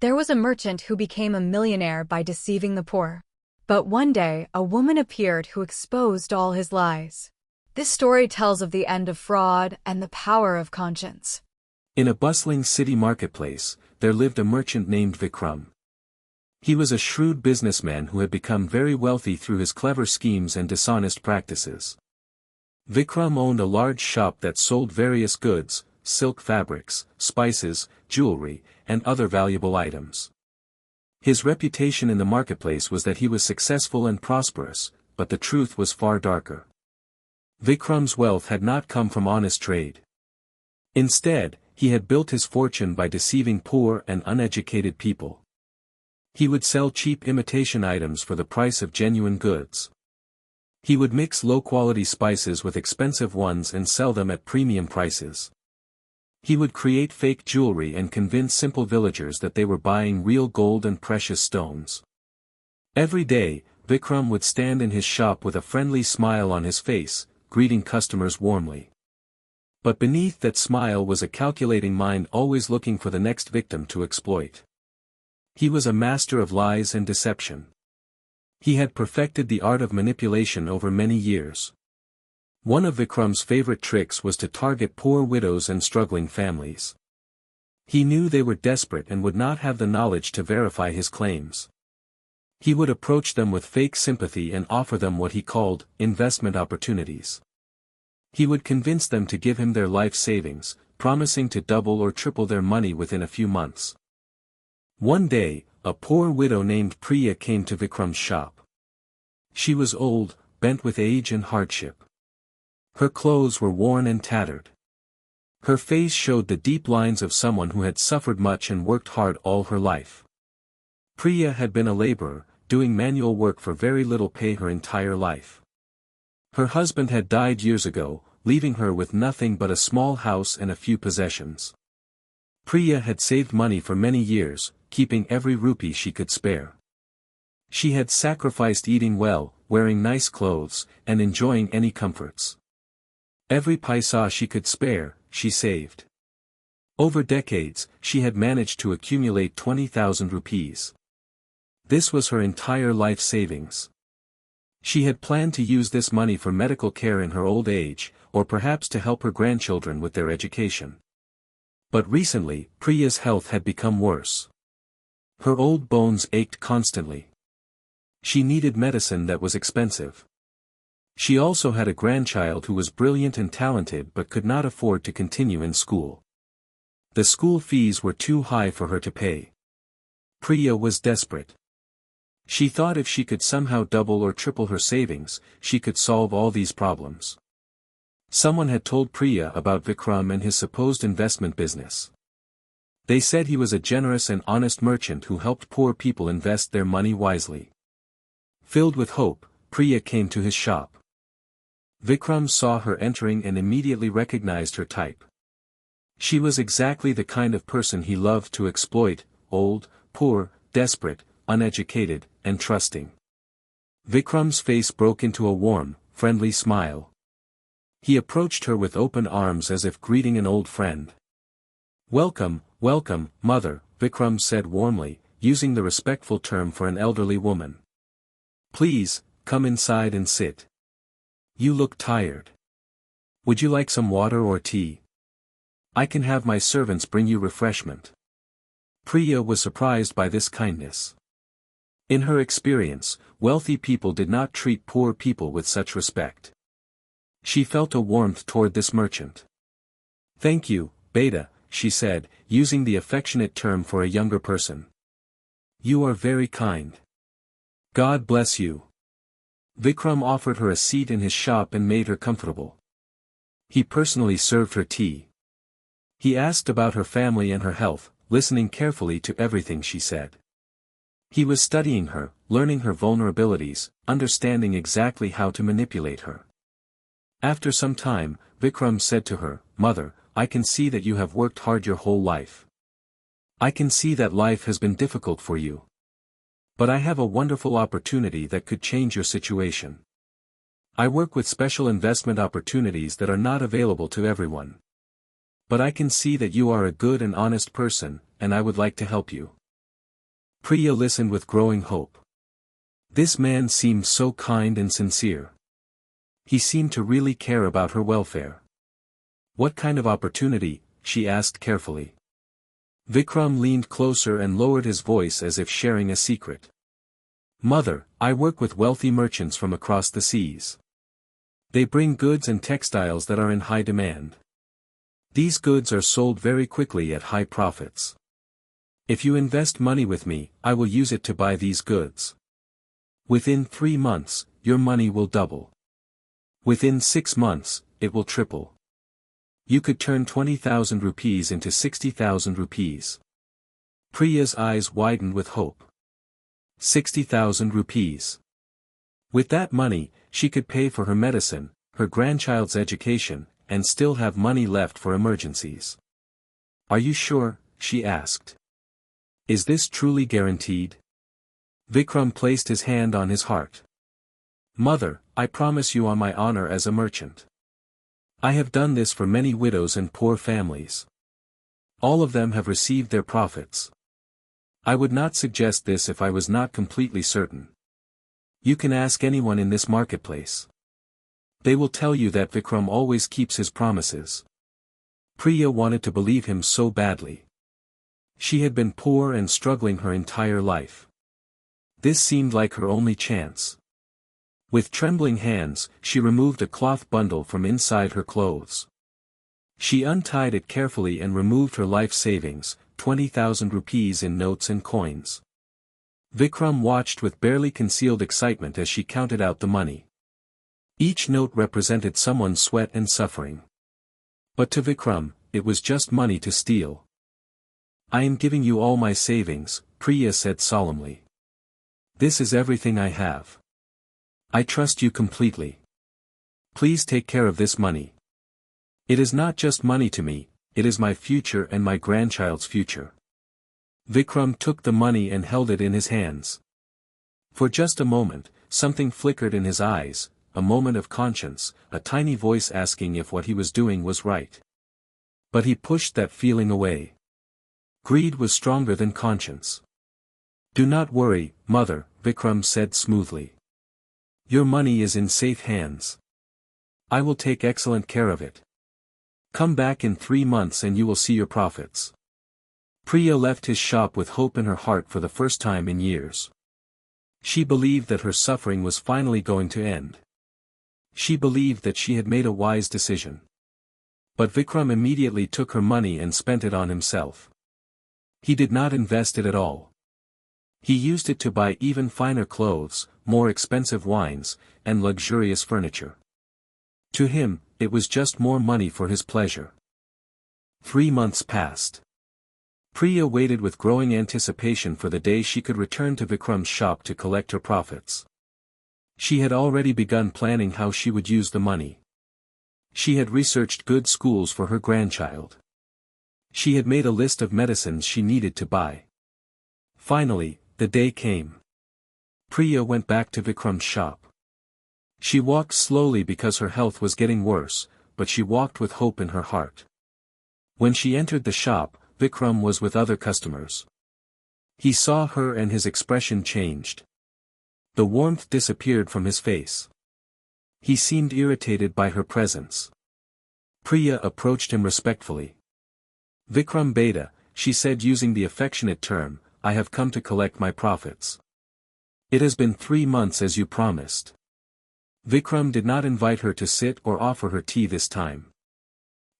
There was a merchant who became a millionaire by deceiving the poor. But one day, a woman appeared who exposed all his lies. This story tells of the end of fraud and the power of conscience. In a bustling city marketplace, there lived a merchant named Vikram. He was a shrewd businessman who had become very wealthy through his clever schemes and dishonest practices. Vikram owned a large shop that sold various goods, silk fabrics, spices, jewelry, and other valuable items. His reputation in the marketplace was that he was successful and prosperous, but the truth was far darker. Vikram's wealth had not come from honest trade. Instead, he had built his fortune by deceiving poor and uneducated people. He would sell cheap imitation items for the price of genuine goods. He would mix low-quality spices with expensive ones and sell them at premium prices. He would create fake jewelry and convince simple villagers that they were buying real gold and precious stones. Every day, Vikram would stand in his shop with a friendly smile on his face, greeting customers warmly. But beneath that smile was a calculating mind always looking for the next victim to exploit. He was a master of lies and deception. He had perfected the art of manipulation over many years. One of Vikram's favorite tricks was to target poor widows and struggling families. He knew they were desperate and would not have the knowledge to verify his claims. He would approach them with fake sympathy and offer them what he called investment opportunities. He would convince them to give him their life savings, promising to double or triple their money within a few months. One day, a poor widow named Priya came to Vikram's shop. She was old, bent with age and hardship. Her clothes were worn and tattered. Her face showed the deep lines of someone who had suffered much and worked hard all her life. Priya had been a laborer, doing manual work for very little pay her entire life. Her husband had died years ago, leaving her with nothing but a small house and a few possessions. Priya had saved money for many years, keeping every rupee she could spare. She had sacrificed eating well, wearing nice clothes, and enjoying any comforts. Every paisa she could spare, she saved. Over decades, she had managed to accumulate 20,000 rupees. This was her entire life savings. She had planned to use this money for medical care in her old age, or perhaps to help her grandchildren with their education. But recently, Priya's health had become worse. Her old bones ached constantly. She needed medicine that was expensive. She also had a grandchild who was brilliant and talented but could not afford to continue in school. The school fees were too high for her to pay. Priya was desperate. She thought if she could somehow double or triple her savings, she could solve all these problems. Someone had told Priya about Vikram and his supposed investment business. They said he was a generous and honest merchant who helped poor people invest their money wisely. Filled with hope, Priya came to his shop. Vikram saw her entering and immediately recognized her type. She was exactly the kind of person he loved to exploit: old, poor, desperate, uneducated, and trusting. Vikram's face broke into a warm, friendly smile. He approached her with open arms as if greeting an old friend. "Welcome, welcome, mother," Vikram said warmly, using the respectful term for an elderly woman. "Please, come inside and sit. You look tired. Would you like some water or tea? I can have my servants bring you refreshment." Priya was surprised by this kindness. In her experience, wealthy people did not treat poor people with such respect. She felt a warmth toward this merchant. "Thank you, Beta," she said, using the affectionate term for a younger person. "You are very kind. God bless you." Vikram offered her a seat in his shop and made her comfortable. He personally served her tea. He asked about her family and her health, listening carefully to everything she said. He was studying her, learning her vulnerabilities, understanding exactly how to manipulate her. After some time, Vikram said to her, "Mother, I can see that you have worked hard your whole life. I can see that life has been difficult for you. But I have a wonderful opportunity that could change your situation. I work with special investment opportunities that are not available to everyone. But I can see that you are a good and honest person, and I would like to help you. Priya listened with growing hope. This man seemed so kind and sincere. He seemed to really care about her welfare. What kind of opportunity? She asked carefully. Vikram leaned closer and lowered his voice as if sharing a secret. Mother, I work with wealthy merchants from across the seas. They bring goods and textiles that are in high demand. These goods are sold very quickly at high profits. If you invest money with me, I will use it to buy these goods. Within 3 months, your money will double. Within 6 months, it will triple. You could turn 20,000 rupees into 60,000 rupees. Priya's eyes widened with hope. 60,000 rupees. With that money, she could pay for her medicine, her grandchild's education, and still have money left for emergencies. Are you sure? She asked. Is this truly guaranteed? Vikram placed his hand on his heart. Mother, I promise you on my honor as a merchant. I have done this for many widows and poor families. All of them have received their profits. I would not suggest this if I was not completely certain. You can ask anyone in this marketplace. They will tell you that Vikram always keeps his promises. Priya wanted to believe him so badly. She had been poor and struggling her entire life. This seemed like her only chance. With trembling hands, she removed a cloth bundle from inside her clothes. She untied it carefully and removed her life savings, 20,000 rupees in notes and coins. Vikram watched with barely concealed excitement as she counted out the money. Each note represented someone's sweat and suffering. But to Vikram, it was just money to steal. I am giving you all my savings, Priya said solemnly. This is everything I have. I trust you completely. Please take care of this money. It is not just money to me, it is my future and my grandchild's future. Vikram took the money and held it in his hands. For just a moment, something flickered in his eyes, a moment of conscience, a tiny voice asking if what he was doing was right. But he pushed that feeling away. Greed was stronger than conscience. Do not worry, mother, Vikram said smoothly. Your money is in safe hands. I will take excellent care of it. Come back in 3 months and you will see your profits. Priya left his shop with hope in her heart for the first time in years. She believed that her suffering was finally going to end. She believed that she had made a wise decision. But Vikram immediately took her money and spent it on himself. He did not invest it at all. He used it to buy even finer clothes, more expensive wines, and luxurious furniture. To him, it was just more money for his pleasure. 3 months passed. Priya waited with growing anticipation for the day she could return to Vikram's shop to collect her profits. She had already begun planning how she would use the money. She had researched good schools for her grandchild. She had made a list of medicines she needed to buy. Finally, the day came. Priya went back to Vikram's shop. She walked slowly because her health was getting worse, but she walked with hope in her heart. When she entered the shop, Vikram was with other customers. He saw her and his expression changed. The warmth disappeared from his face. He seemed irritated by her presence. Priya approached him respectfully. Vikram Beta, she said using the affectionate term, I have come to collect my profits. It has been 3 months as you promised. Vikram did not invite her to sit or offer her tea this time.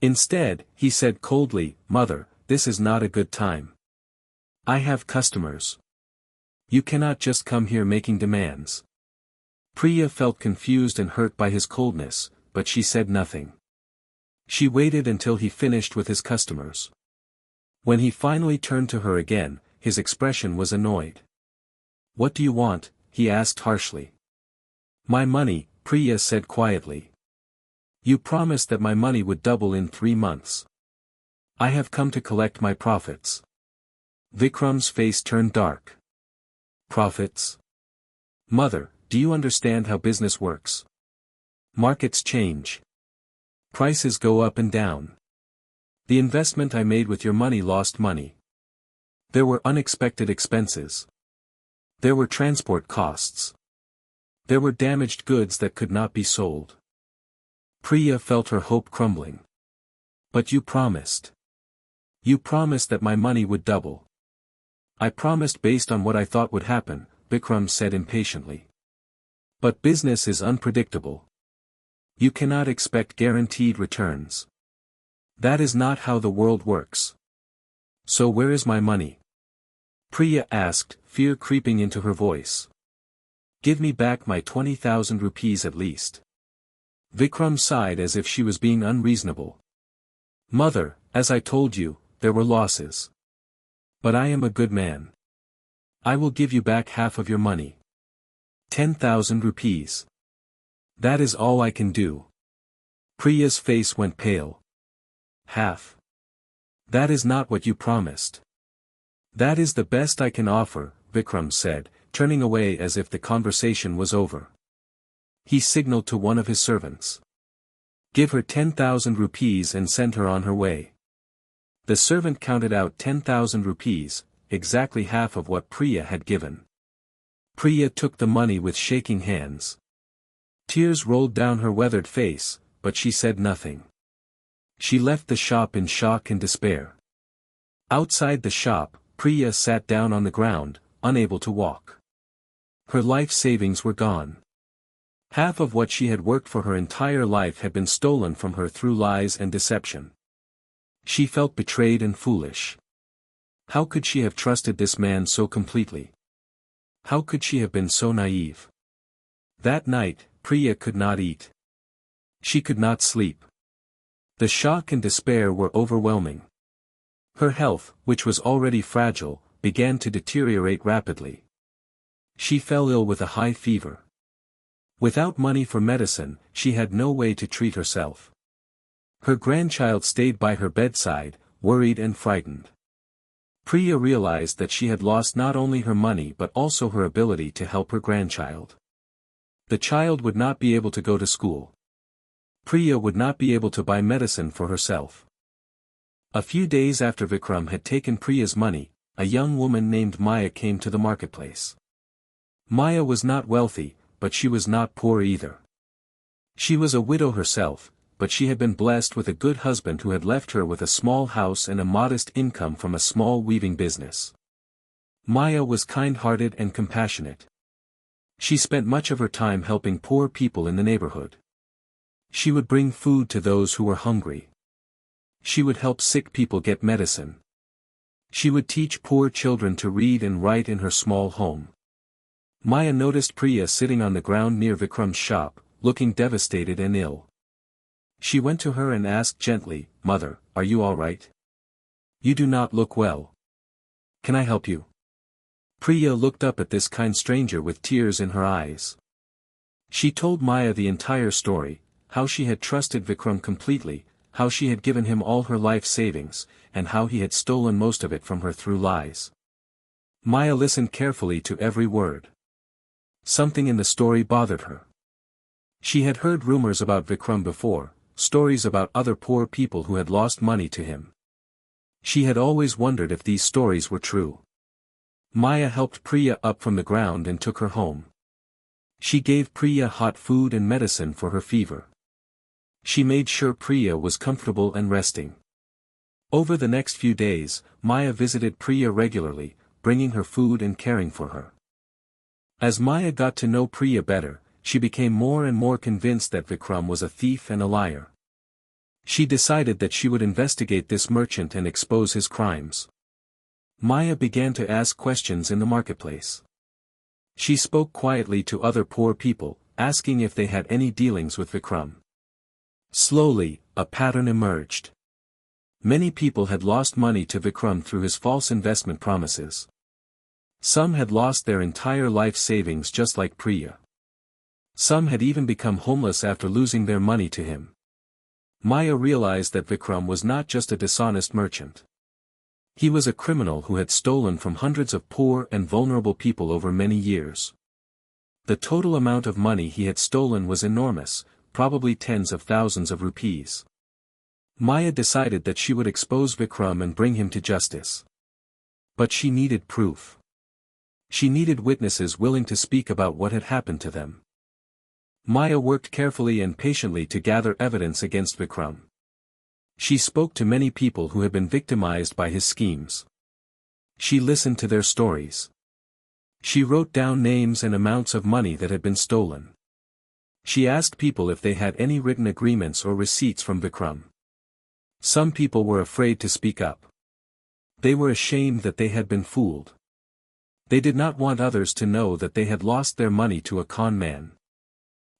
Instead, he said coldly, Mother, this is not a good time. I have customers. You cannot just come here making demands. Priya felt confused and hurt by his coldness, but she said nothing. She waited until he finished with his customers. When he finally turned to her again, his expression was annoyed. What do you want? He asked harshly. My money, Priya said quietly. You promised that my money would double in 3 months. I have come to collect my profits. Vikram's face turned dark. Profits? Mother, do you understand how business works? Markets change. Prices go up and down. The investment I made with your money lost money. There were unexpected expenses. There were transport costs. There were damaged goods that could not be sold. Priya felt her hope crumbling. But you promised. You promised that my money would double. I promised based on what I thought would happen, Vikram said impatiently. But business is unpredictable. You cannot expect guaranteed returns. That is not how the world works. So where is my money? Priya asked, fear creeping into her voice. Give me back my 20,000 rupees at least. Vikram sighed as if she was being unreasonable. Mother, as I told you, there were losses. But I am a good man. I will give you back half of your money. 10,000 rupees. That is all I can do. Priya's face went pale. Half. That is not what you promised. That is the best I can offer, Vikram said, turning away as if the conversation was over. He signaled to one of his servants. Give her 10,000 rupees and send her on her way. The servant counted out 10,000 rupees, exactly half of what Priya had given. Priya took the money with shaking hands. Tears rolled down her weathered face, but she said nothing. She left the shop in shock and despair. Outside the shop, Priya sat down on the ground, unable to walk. Her life savings were gone. Half of what she had worked for her entire life had been stolen from her through lies and deception. She felt betrayed and foolish. How could she have trusted this man so completely? How could she have been so naive? That night, Priya could not eat. She could not sleep. The shock and despair were overwhelming. Her health, which was already fragile, began to deteriorate rapidly. She fell ill with a high fever. Without money for medicine, she had no way to treat herself. Her grandchild stayed by her bedside, worried and frightened. Priya realized that she had lost not only her money but also her ability to help her grandchild. The child would not be able to go to school. Priya would not be able to buy medicine for herself. A few days after Vikram had taken Priya's money, a young woman named Maya came to the marketplace. Maya was not wealthy, but she was not poor either. She was a widow herself, but she had been blessed with a good husband who had left her with a small house and a modest income from a small weaving business. Maya was kind-hearted and compassionate. She spent much of her time helping poor people in the neighborhood. She would bring food to those who were hungry. She would help sick people get medicine. She would teach poor children to read and write in her small home. Maya noticed Priya sitting on the ground near Vikram's shop, looking devastated and ill. She went to her and asked gently, "Mother, are you all right? You do not look well. Can I help you?" Priya looked up at this kind stranger with tears in her eyes. She told Maya the entire story, how she had trusted Vikram completely, how she had given him all her life savings, and how he had stolen most of it from her through lies. Maya listened carefully to every word. Something in the story bothered her. She had heard rumors about Vikram before, stories about other poor people who had lost money to him. She had always wondered if these stories were true. Maya helped Priya up from the ground and took her home. She gave Priya hot food and medicine for her fever. She made sure Priya was comfortable and resting. Over the next few days, Maya visited Priya regularly, bringing her food and caring for her. As Maya got to know Priya better, she became more and more convinced that Vikram was a thief and a liar. She decided that she would investigate this merchant and expose his crimes. Maya began to ask questions in the marketplace. She spoke quietly to other poor people, asking if they had any dealings with Vikram. Slowly, a pattern emerged. Many people had lost money to Vikram through his false investment promises. Some had lost their entire life savings just like Priya. Some had even become homeless after losing their money to him. Maya realized that Vikram was not just a dishonest merchant. He was a criminal who had stolen from hundreds of poor and vulnerable people over many years. The total amount of money he had stolen was enormous, probably tens of thousands of rupees. Maya decided that she would expose Vikram and bring him to justice. But she needed proof. She needed witnesses willing to speak about what had happened to them. Maya worked carefully and patiently to gather evidence against Vikram. She spoke to many people who had been victimized by his schemes. She listened to their stories. She wrote down names and amounts of money that had been stolen. She asked people if they had any written agreements or receipts from Vikram. Some people were afraid to speak up. They were ashamed that they had been fooled. They did not want others to know that they had lost their money to a con man.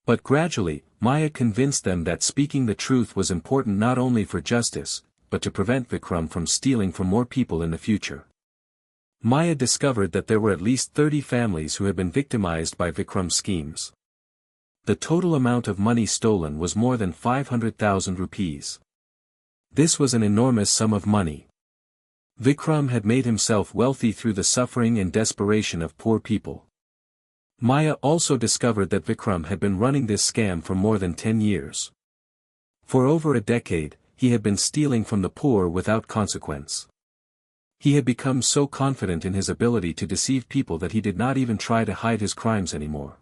But gradually, Maya convinced them that speaking the truth was important not only for justice, but to prevent Vikram from stealing from more people in the future. Maya discovered that there were at least 30 families who had been victimized by Vikram's schemes. The total amount of money stolen was more than 500,000 rupees. This was an enormous sum of money. Vikram had made himself wealthy through the suffering and desperation of poor people. Maya also discovered that Vikram had been running this scam for more than 10 years. For over a decade, he had been stealing from the poor without consequence. He had become so confident in his ability to deceive people that he did not even try to hide his crimes anymore.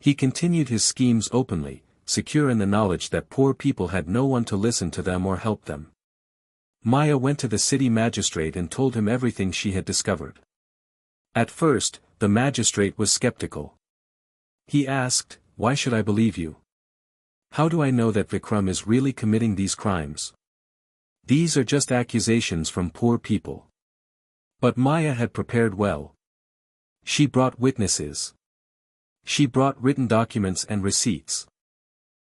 He continued his schemes openly, secure in the knowledge that poor people had no one to listen to them or help them. Maya went to the city magistrate and told him everything she had discovered. At first, the magistrate was skeptical. He asked, "Why should I believe you? How do I know that Vikram is really committing these crimes? These are just accusations from poor people." But Maya had prepared well. She brought witnesses. She brought written documents and receipts.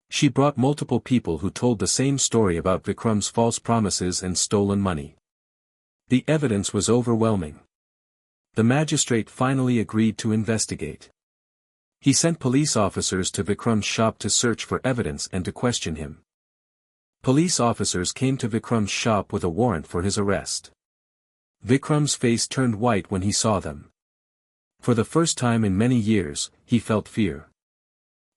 She brought multiple people who told the same story about Vikram's false promises and stolen money. The evidence was overwhelming. The magistrate finally agreed to investigate. He sent police officers to Vikram's shop to search for evidence and to question him. Police officers came to Vikram's shop with a warrant for his arrest. Vikram's face turned white when he saw them. For the first time in many years, he felt fear.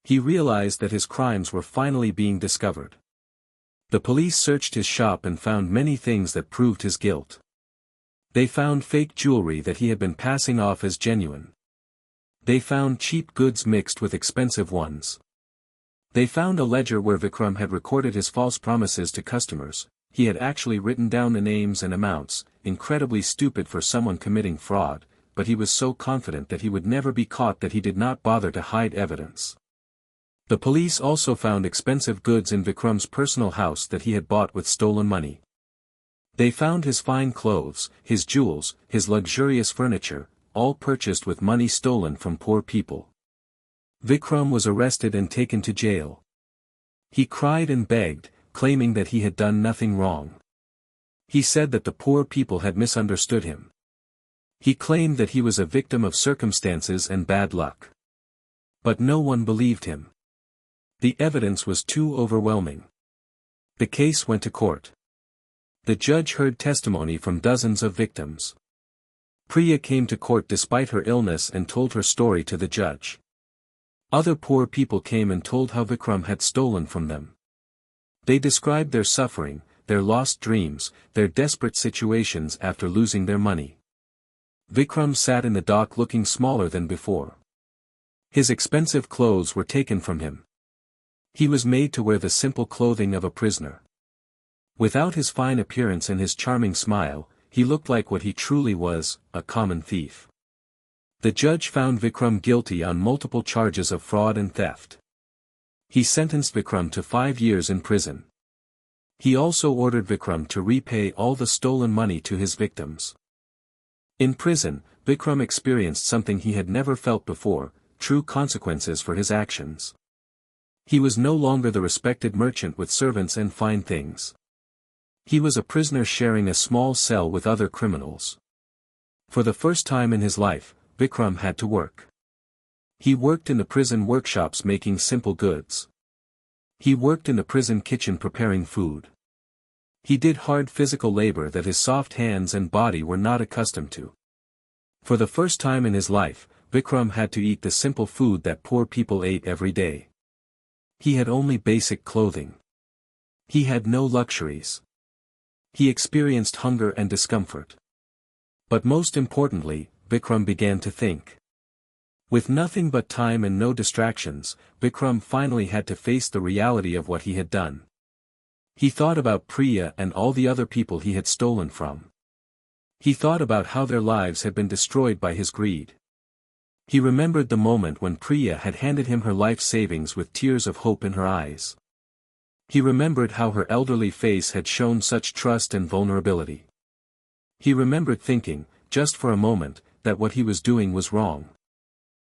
He realized that his crimes were finally being discovered. The police searched his shop and found many things that proved his guilt. They found fake jewelry that he had been passing off as genuine. They found cheap goods mixed with expensive ones. They found a ledger where Vikram had recorded his false promises to customers. He had actually written down the names and amounts, incredibly stupid for someone committing fraud, but he was so confident that he would never be caught that he did not bother to hide evidence. The police also found expensive goods in Vikram's personal house that he had bought with stolen money. They found his fine clothes, his jewels, his luxurious furniture, all purchased with money stolen from poor people. Vikram was arrested and taken to jail. He cried and begged, claiming that he had done nothing wrong. He said that the poor people had misunderstood him. He claimed that he was a victim of circumstances and bad luck. But no one believed him. The evidence was too overwhelming. The case went to court. The judge heard testimony from dozens of victims. Priya came to court despite her illness and told her story to the judge. Other poor people came and told how Vikram had stolen from them. They described their suffering, their lost dreams, their desperate situations after losing their money. Vikram sat in the dock looking smaller than before. His expensive clothes were taken from him. He was made to wear the simple clothing of a prisoner. Without his fine appearance and his charming smile, he looked like what he truly was, a common thief. The judge found Vikram guilty on multiple charges of fraud and theft. He sentenced Vikram to 5 years in prison. He also ordered Vikram to repay all the stolen money to his victims. In prison, Vikram experienced something he had never felt before, true consequences for his actions. He was no longer the respected merchant with servants and fine things. He was a prisoner sharing a small cell with other criminals. For the first time in his life, Vikram had to work. He worked in the prison workshops making simple goods. He worked in the prison kitchen preparing food. He did hard physical labor that his soft hands and body were not accustomed to. For the first time in his life, Vikram had to eat the simple food that poor people ate every day. He had only basic clothing. He had no luxuries. He experienced hunger and discomfort. But most importantly, Vikram began to think. With nothing but time and no distractions, Vikram finally had to face the reality of what he had done. He thought about Priya and all the other people he had stolen from. He thought about how their lives had been destroyed by his greed. He remembered the moment when Priya had handed him her life savings with tears of hope in her eyes. He remembered how her elderly face had shown such trust and vulnerability. He remembered thinking, just for a moment, that what he was doing was wrong.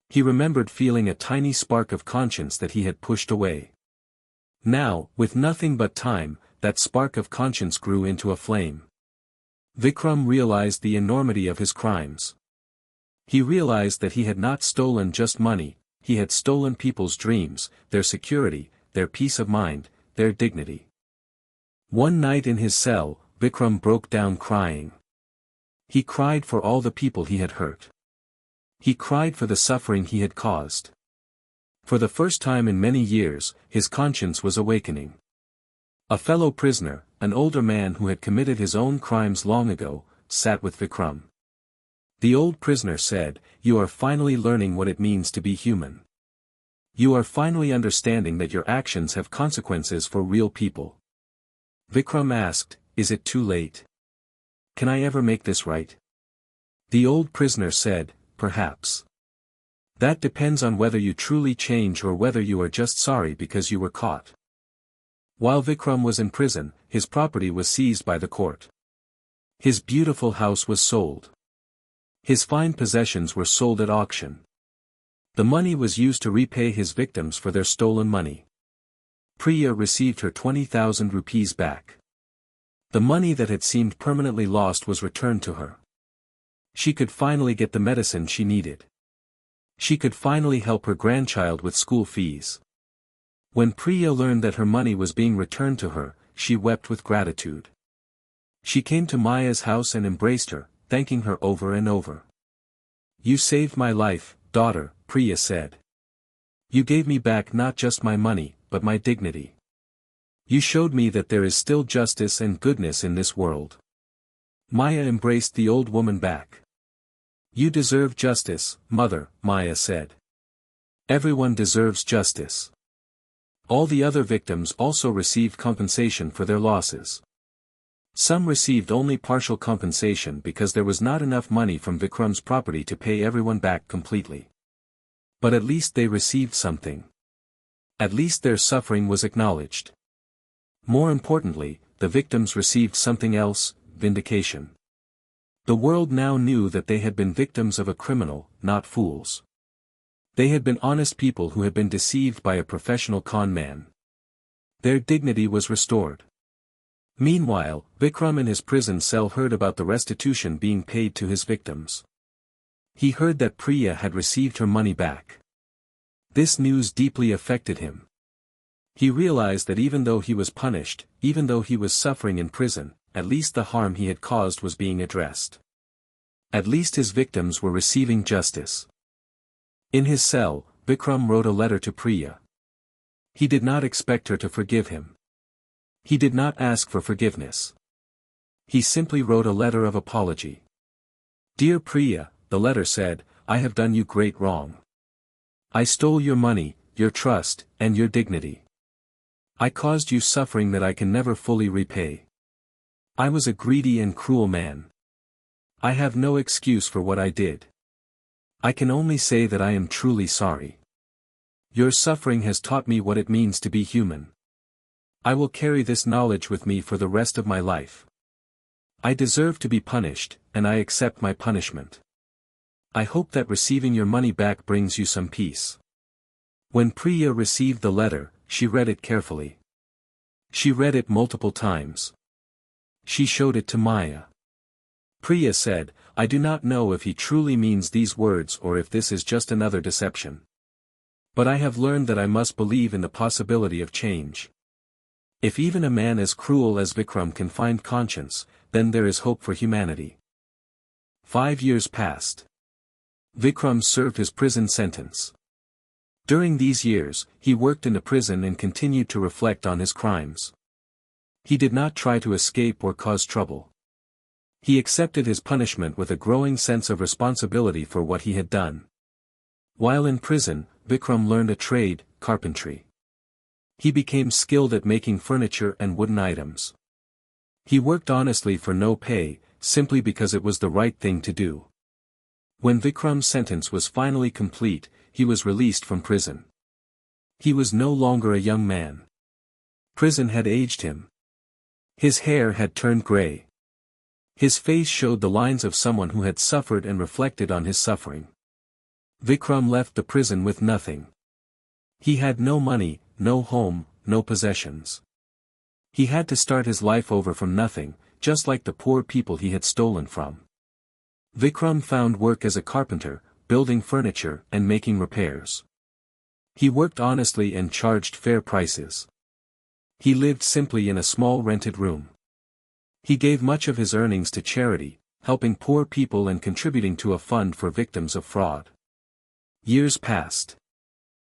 He remembered feeling a tiny spark of conscience that he had pushed away. Now, with nothing but time, that spark of conscience grew into a flame. Vikram realized the enormity of his crimes. He realized that he had not stolen just money, he had stolen people's dreams, their security, their peace of mind, their dignity. One night in his cell, Vikram broke down crying. He cried for all the people he had hurt. He cried for the suffering he had caused. For the first time in many years, his conscience was awakening. A fellow prisoner, an older man who had committed his own crimes long ago, sat with Vikram. The old prisoner said, "You are finally learning what it means to be human. You are finally understanding that your actions have consequences for real people." Vikram asked, "Is it too late? Can I ever make this right?" The old prisoner said, "Perhaps. That depends on whether you truly change or whether you are just sorry because you were caught." While Vikram was in prison, his property was seized by the court. His beautiful house was sold. His fine possessions were sold at auction. The money was used to repay his victims for their stolen money. Priya received her 20,000 rupees back. The money that had seemed permanently lost was returned to her. She could finally get the medicine she needed. She could finally help her grandchild with school fees. When Priya learned that her money was being returned to her, she wept with gratitude. She came to Maya's house and embraced her, thanking her over and over. "You saved my life, daughter," Priya said. "You gave me back not just my money, but my dignity. You showed me that there is still justice and goodness in this world." Maya embraced the old woman back. "You deserve justice, mother," Maya said. "Everyone deserves justice." All the other victims also received compensation for their losses. Some received only partial compensation because there was not enough money from Vikram's property to pay everyone back completely. But at least they received something. At least their suffering was acknowledged. More importantly, the victims received something else: vindication. The world now knew that they had been victims of a criminal, not fools. They had been honest people who had been deceived by a professional con man. Their dignity was restored. Meanwhile, Vikram in his prison cell heard about the restitution being paid to his victims. He heard that Priya had received her money back. This news deeply affected him. He realized that even though he was punished, even though he was suffering in prison, at least the harm he had caused was being addressed. At least his victims were receiving justice. In his cell, Vikram wrote a letter to Priya. He did not expect her to forgive him. He did not ask for forgiveness. He simply wrote a letter of apology. "Dear Priya," the letter said, "I have done you great wrong. I stole your money, your trust, and your dignity. I caused you suffering that I can never fully repay. I was a greedy and cruel man. I have no excuse for what I did. I can only say that I am truly sorry. Your suffering has taught me what it means to be human. I will carry this knowledge with me for the rest of my life. I deserve to be punished, and I accept my punishment. I hope that receiving your money back brings you some peace." When Priya received the letter, she read it carefully. She read it multiple times. She showed it to Maya. Priya said, "I do not know if he truly means these words or if this is just another deception. But I have learned that I must believe in the possibility of change. If even a man as cruel as Vikram can find conscience, then there is hope for humanity." 5 years passed. Vikram served his prison sentence. During these years, he worked in the prison and continued to reflect on his crimes. He did not try to escape or cause trouble. He accepted his punishment with a growing sense of responsibility for what he had done. While in prison, Vikram learned a trade, carpentry. He became skilled at making furniture and wooden items. He worked honestly for no pay, simply because it was the right thing to do. When Vikram's sentence was finally complete, he was released from prison. He was no longer a young man. Prison had aged him. His hair had turned gray. His face showed the lines of someone who had suffered and reflected on his suffering. Vikram left the prison with nothing. He had no money, no home, no possessions. He had to start his life over from nothing, just like the poor people he had stolen from. Vikram found work as a carpenter, building furniture and making repairs. He worked honestly and charged fair prices. He lived simply in a small rented room. He gave much of his earnings to charity, helping poor people and contributing to a fund for victims of fraud. Years passed.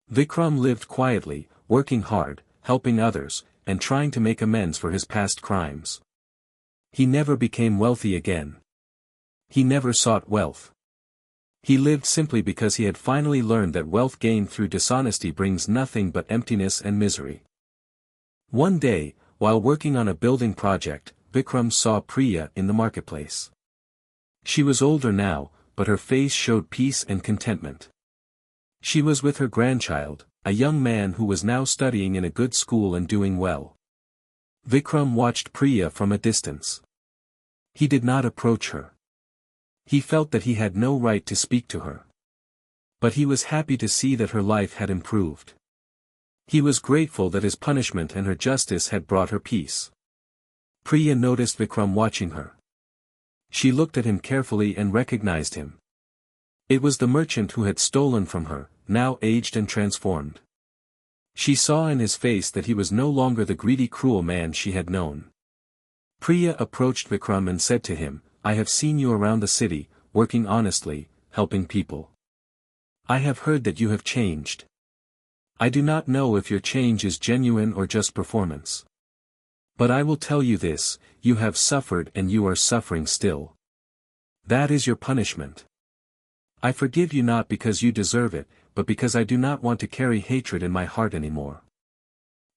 Vikram lived quietly, working hard, helping others, and trying to make amends for his past crimes. He never became wealthy again. He never sought wealth. He lived simply because he had finally learned that wealth gained through dishonesty brings nothing but emptiness and misery. One day, while working on a building project, Vikram saw Priya in the marketplace. She was older now, but her face showed peace and contentment. She was with her grandchild, a young man who was now studying in a good school and doing well. Vikram watched Priya from a distance. He did not approach her. He felt that he had no right to speak to her. But he was happy to see that her life had improved. He was grateful that his punishment and her justice had brought her peace. Priya noticed Vikram watching her. She looked at him carefully and recognized him. It was the merchant who had stolen from her, now aged and transformed. She saw in his face that he was no longer the greedy cruel man she had known. Priya approached Vikram and said to him, "I have seen you around the city, working honestly, helping people. I have heard that you have changed. I do not know if your change is genuine or just performance. But I will tell you this, you have suffered and you are suffering still. That is your punishment. I forgive you not because you deserve it, but because I do not want to carry hatred in my heart anymore.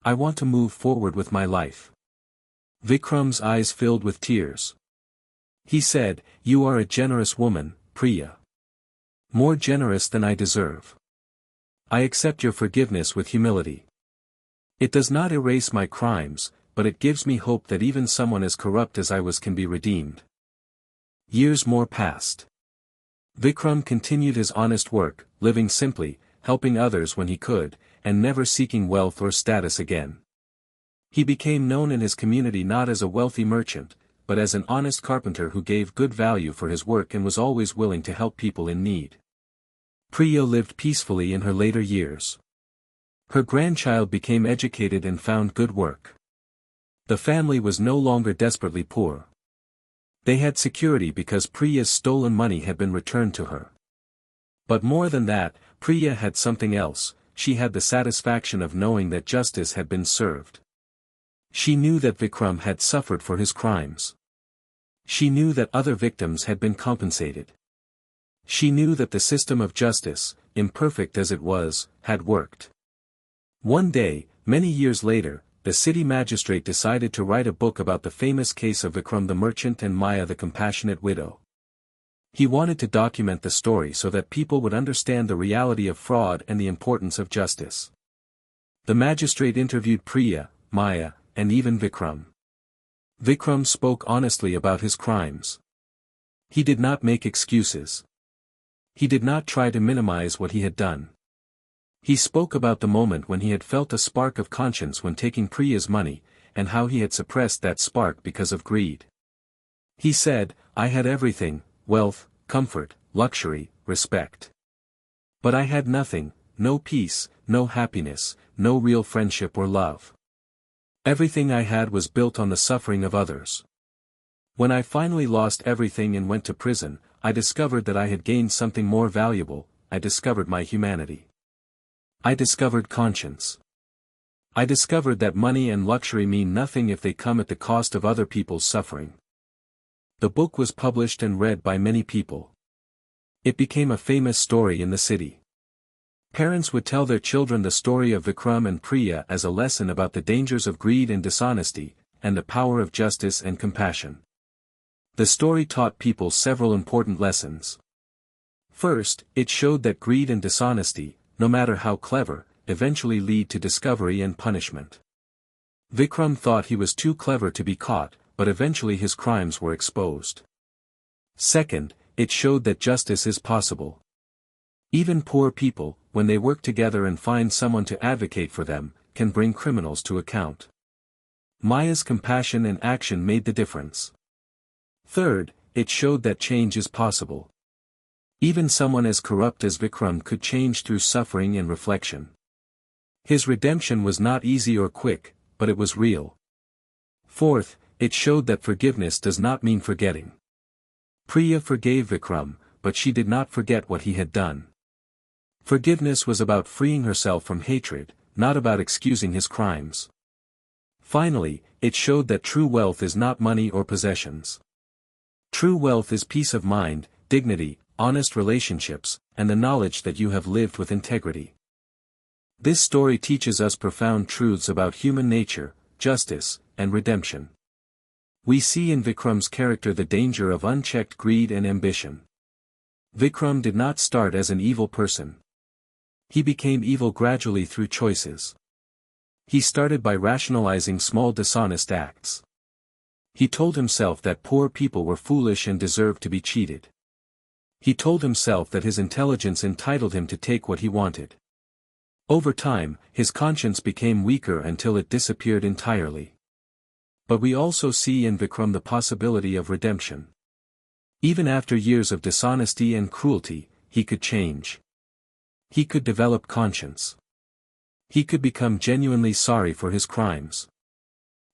I want to move forward with my life." Vikram's eyes filled with tears. He said, "You are a generous woman, Priya. More generous than I deserve. I accept your forgiveness with humility. It does not erase my crimes, but it gives me hope that even someone as corrupt as I was can be redeemed." Years more passed. Vikram continued his honest work, living simply, helping others when he could, and never seeking wealth or status again. He became known in his community not as a wealthy merchant, but as an honest carpenter who gave good value for his work and was always willing to help people in need. Priya lived peacefully in her later years. Her grandchild became educated and found good work. The family was no longer desperately poor. They had security because Priya's stolen money had been returned to her. But more than that, Priya had something else. She had the satisfaction of knowing that justice had been served. She knew that Vikram had suffered for his crimes. She knew that other victims had been compensated. She knew that the system of justice, imperfect as it was, had worked. One day, many years later, the city magistrate decided to write a book about the famous case of Vikram the merchant and Maya the compassionate widow. He wanted to document the story so that people would understand the reality of fraud and the importance of justice. The magistrate interviewed Priya, Maya, and even Vikram. Vikram spoke honestly about his crimes. He did not make excuses. He did not try to minimize what he had done. He spoke about the moment when he had felt a spark of conscience when taking Priya's money, and how he had suppressed that spark because of greed. He said, "I had everything, wealth, comfort, luxury, respect. But I had nothing, no peace, no happiness, no real friendship or love. Everything I had was built on the suffering of others. When I finally lost everything and went to prison, I discovered that I had gained something more valuable. I discovered my humanity. I discovered conscience. I discovered that money and luxury mean nothing if they come at the cost of other people's suffering." The book was published and read by many people. It became a famous story in the city. Parents would tell their children the story of Vikram and Priya as a lesson about the dangers of greed and dishonesty, and the power of justice and compassion. The story taught people several important lessons. First, it showed that greed and dishonesty, no matter how clever, eventually lead to discovery and punishment. Vikram thought he was too clever to be caught, but eventually his crimes were exposed. Second, it showed that justice is possible. Even poor people, when they work together and find someone to advocate for them, can bring criminals to account. Maya's compassion and action made the difference. Third, it showed that change is possible. Even someone as corrupt as Vikram could change through suffering and reflection. His redemption was not easy or quick, but it was real. Fourth, it showed that forgiveness does not mean forgetting. Priya forgave Vikram, but she did not forget what he had done. Forgiveness was about freeing herself from hatred, not about excusing his crimes. Finally, it showed that true wealth is not money or possessions. True wealth is peace of mind, dignity, honest relationships, and the knowledge that you have lived with integrity. This story teaches us profound truths about human nature, justice, and redemption. We see in Vikram's character the danger of unchecked greed and ambition. Vikram did not start as an evil person. He became evil gradually through choices. He started by rationalizing small dishonest acts. He told himself that poor people were foolish and deserved to be cheated. He told himself that his intelligence entitled him to take what he wanted. Over time, his conscience became weaker until it disappeared entirely. But we also see in Vikram the possibility of redemption. Even after years of dishonesty and cruelty, he could change. He could develop conscience. He could become genuinely sorry for his crimes.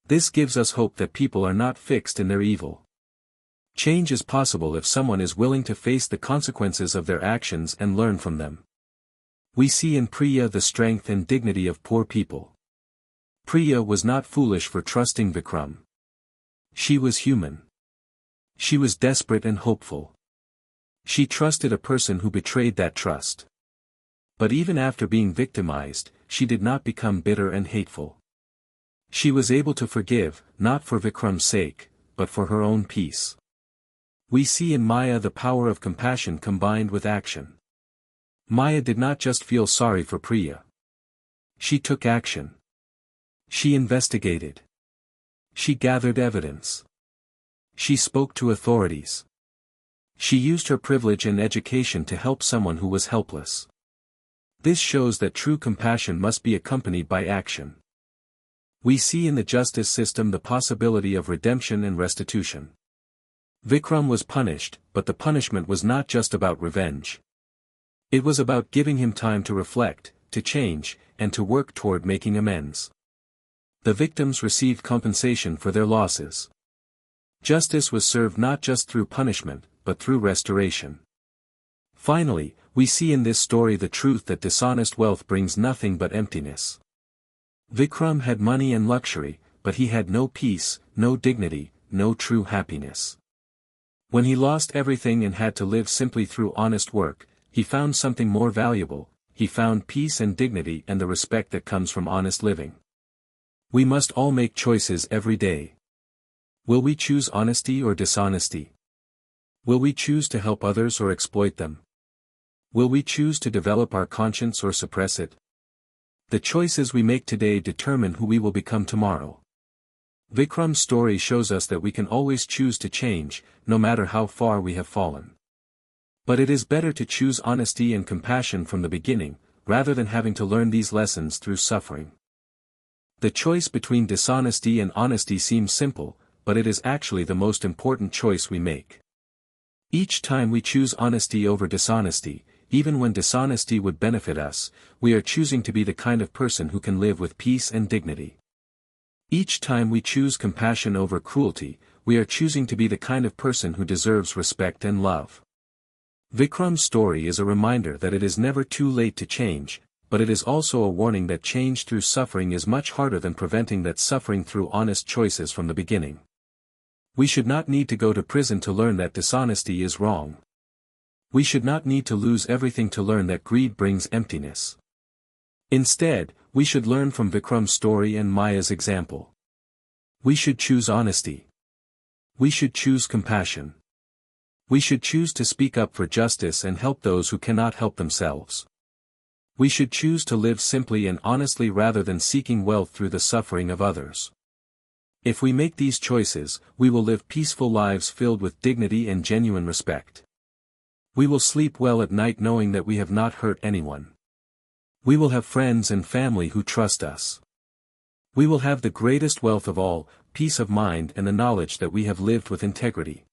This gives us hope that people are not fixed in their evil. Change is possible if someone is willing to face the consequences of their actions and learn from them. We see in Priya the strength and dignity of poor people. Priya was not foolish for trusting Vikram. She was human. She was desperate and hopeful. She trusted a person who betrayed that trust. But even after being victimized, she did not become bitter and hateful. She was able to forgive, not for Vikram's sake, but for her own peace. We see in Maya the power of compassion combined with action. Maya did not just feel sorry for Priya. She took action. She investigated. She gathered evidence. She spoke to authorities. She used her privilege and education to help someone who was helpless. This shows that true compassion must be accompanied by action. We see in the justice system the possibility of redemption and restitution. Vikram was punished, but the punishment was not just about revenge. It was about giving him time to reflect, to change, and to work toward making amends. The victims received compensation for their losses. Justice was served not just through punishment, but through restoration. Finally, we see in this story the truth that dishonest wealth brings nothing but emptiness. Vikram had money and luxury, but he had no peace, no dignity, no true happiness. When he lost everything and had to live simply through honest work, he found something more valuable. He found peace and dignity and the respect that comes from honest living. We must all make choices every day. Will we choose honesty or dishonesty? Will we choose to help others or exploit them? Will we choose to develop our conscience or suppress it? The choices we make today determine who we will become tomorrow. Vikram's story shows us that we can always choose to change, no matter how far we have fallen. But it is better to choose honesty and compassion from the beginning, rather than having to learn these lessons through suffering. The choice between dishonesty and honesty seems simple, but it is actually the most important choice we make. Each time we choose honesty over dishonesty, even when dishonesty would benefit us, we are choosing to be the kind of person who can live with peace and dignity. Each time we choose compassion over cruelty, we are choosing to be the kind of person who deserves respect and love. Vikram's story is a reminder that it is never too late to change, but it is also a warning that change through suffering is much harder than preventing that suffering through honest choices from the beginning. We should not need to go to prison to learn that dishonesty is wrong. We should not need to lose everything to learn that greed brings emptiness. Instead, we should learn from Vikram's story and Maya's example. We should choose honesty. We should choose compassion. We should choose to speak up for justice and help those who cannot help themselves. We should choose to live simply and honestly rather than seeking wealth through the suffering of others. If we make these choices, we will live peaceful lives filled with dignity and genuine respect. We will sleep well at night knowing that we have not hurt anyone. We will have friends and family who trust us. We will have the greatest wealth of all, peace of mind and the knowledge that we have lived with integrity.